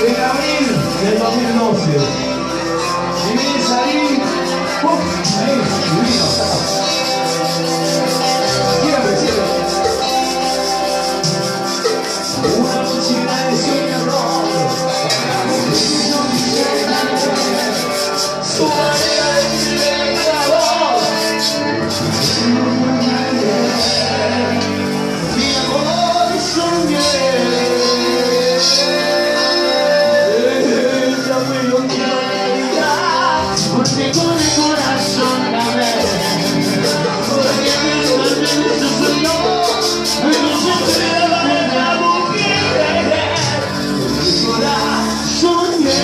en abril del 2012. Y vienes ahí, ¡pum! Ahí, divino, siempre, siempre. Una noche llena de sueño y error, su manera de vivir en cada voz. Mi amor soñé, ya me lo quiero olvidar, porque con el corazón la ves, porque mentalmente soy yo, pero siempre la mujer, sola soñé.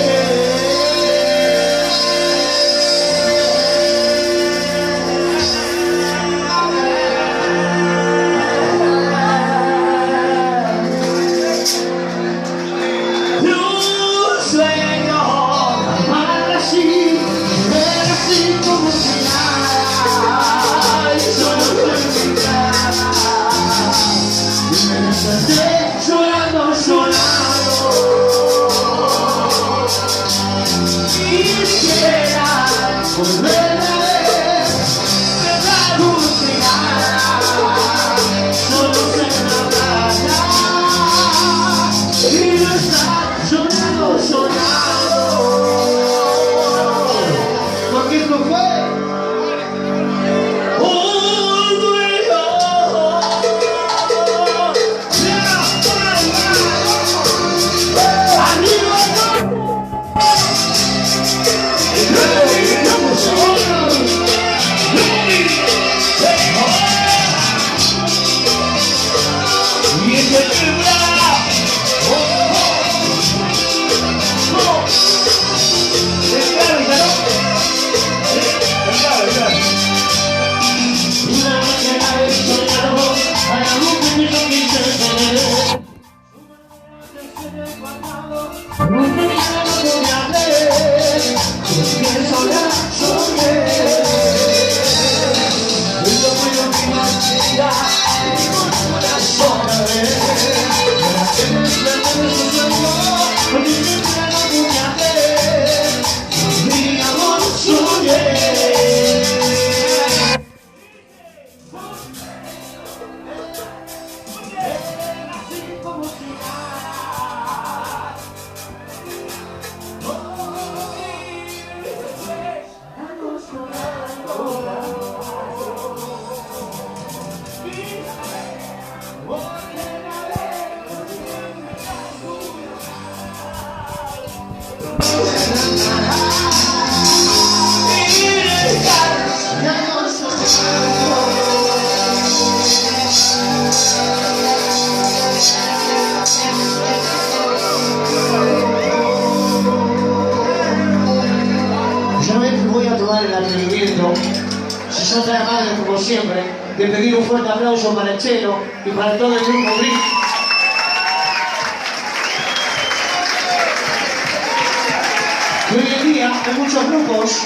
Llorando, llorando, quisiera volver a ver, la luz llegada, solo en la playa, y no estar llorando, llorando, porque esto fue el atrevimiento, si son tan amables como siempre, de pedir un fuerte aplauso para el Chelo y para todo el grupo Green. Hoy en día hay muchos grupos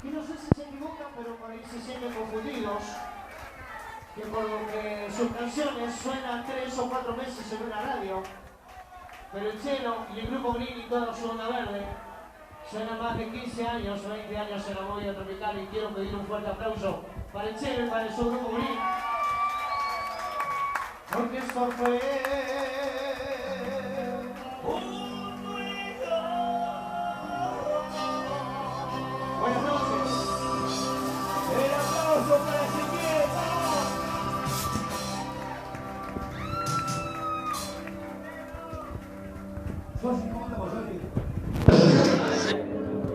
y no sé si se equivocan, pero por ahí se sienten confundidos, que por lo que sus canciones suenan 3 o 4 meses en una radio, pero el Chelo y el grupo Green y toda su onda verde suenan más de 15 años o 20 años en la movida tropical, y quiero pedir un fuerte aplauso para el Chelo y para el grupo Green, porque esto fue un ruido. Buenas noches. El aplauso para Ezequiel.